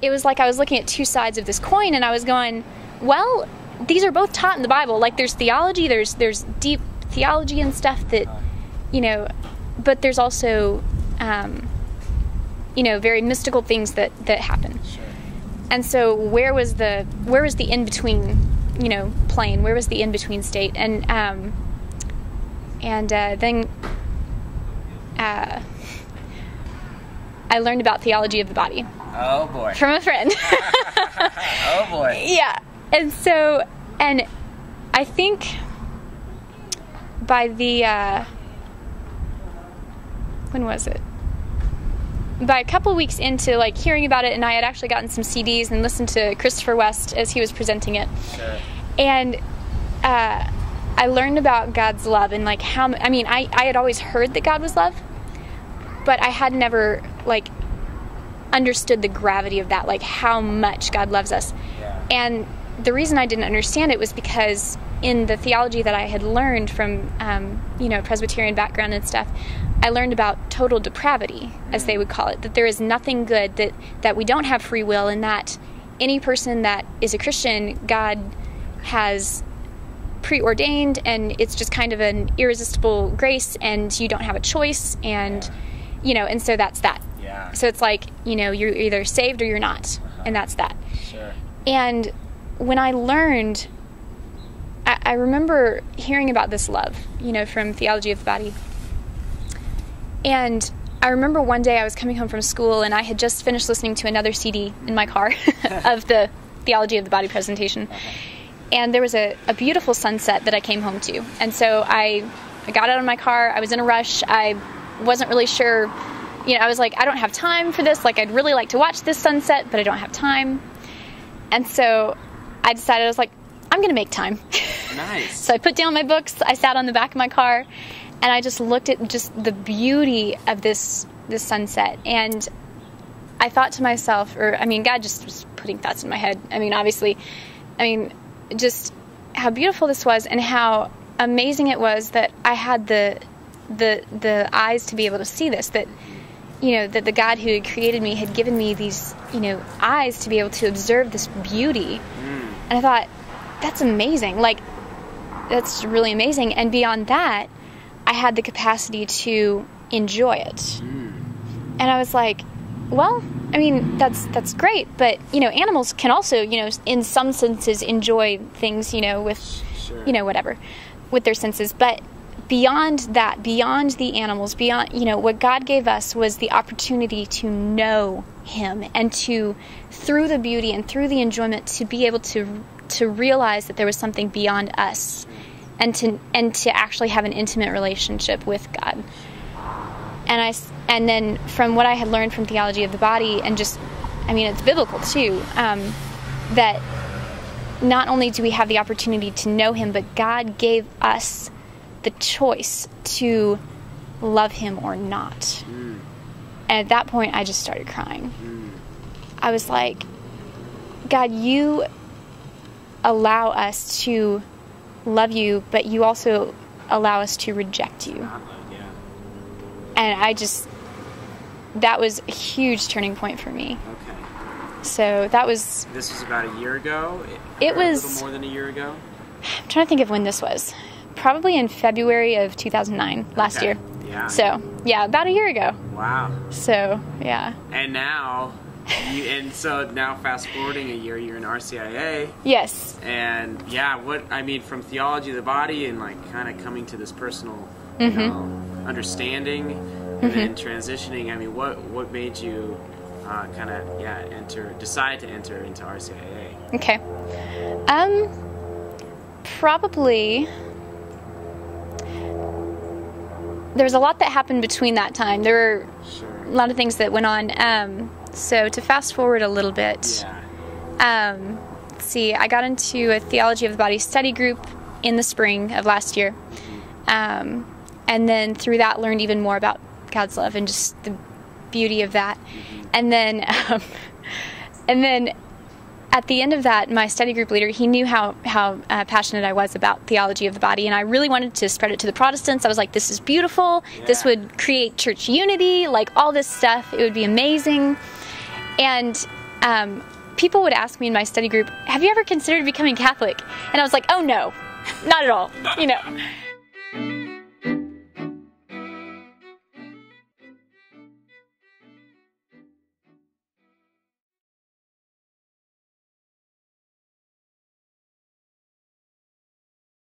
it was like I was looking at two sides of this coin, and I was going, well, these are both taught in the Bible. Like, there's theology, there's deep theology and stuff that, you know, but there's also, you know, very mystical things that happen. Sure. And so where was the in-between, you know, plane? Where was the in-between state? And then I learned about theology of the body. Oh, boy. From a friend. Oh, boy. Yeah. And so, and I think by the, when was it? By a couple weeks into, like, hearing about it, and I had actually gotten some CDs and listened to Christopher West as he was presenting it. Sure. And I learned about God's love and, like, how, I mean, I had always heard that God was love, but I had never, like, understood the gravity of that, like, how much God loves us. Yeah. And the reason I didn't understand it was because in the theology that I had learned from, you know, Presbyterian background and stuff, I learned about total depravity, as they would call it, that there is nothing good, that we don't have free will, and that any person that is a Christian, God has preordained, and it's just kind of an irresistible grace, and you don't have a choice, and, you know, and so that's that. Yeah. So it's like, you know, you're either saved or you're not, and that's that. Sure. And when I learned, I remember hearing about this love, you know, from Theology of the Body. And I remember one day I was coming home from school, and I had just finished listening to another CD in my car of the Theology of the Body presentation. And there was a beautiful sunset that I came home to. And so I got out of my car. I was in a rush. I wasn't really sure. You know, I was like, I don't have time for this. Like, I'd really like to watch this sunset, but I don't have time. And so I decided, I was like, I'm going to make time. Nice. So I put down my books. I sat on the back of my car, and I just looked at just the beauty of this sunset. And I thought to myself, or, I mean, God just was putting thoughts in my head. I mean, obviously, I mean, just how beautiful this was, and how amazing it was that I had the eyes to be able to see this, that, you know, that the God who had created me had given me these, you know, eyes to be able to observe this beauty. And I thought, that's amazing. Like, that's really amazing. And beyond that, I had the capacity to enjoy it. And I was like, well, I mean, that's great, but, you know, animals can also, you know, in some senses enjoy things, you know, with, Sure. you know, whatever, with their senses. But beyond that, beyond the animals, beyond, you know, what God gave us was the opportunity to know Him, and to, through the beauty and through the enjoyment, to be able to realize that there was something beyond us, and to actually have an intimate relationship with God. And then from what I had learned from Theology of the Body, and just, I mean, it's biblical too, that not only do we have the opportunity to know Him, but God gave us the choice to love Him or not. And at that point, I just started crying. I was like, God, you allow us to love you, but you also allow us to reject you. And I just, that was a huge turning point for me. Okay. So that was... This was about a year ago? It was... A little more than a year ago? I'm trying to think of when this was. Probably in February of 2009, last year. Yeah. So, yeah, about a year ago. Wow. So, yeah. And now, now fast forwarding a year, you're in RCIA. Yes. And yeah, from Theology of the Body, and like kind of coming to this personal, you know, understanding, and then transitioning. I mean, what made you decide to enter into RCIA? Okay. Probably there's a lot that happened between that time. There were a lot of things that went on. So to fast forward a little bit, let's see, I got into a Theology of the Body study group in the spring of last year. And then through that learned even more about God's love and just the beauty of that. And then at the end of that, my study group leader, he knew how passionate I was about Theology of the Body, and I really wanted to spread it to the Protestants. I was like, this is beautiful. Yeah. This would create church unity, like all this stuff. It would be amazing. And people would ask me in my study group, have you ever considered becoming Catholic? And I was like, oh no, not at all, you know.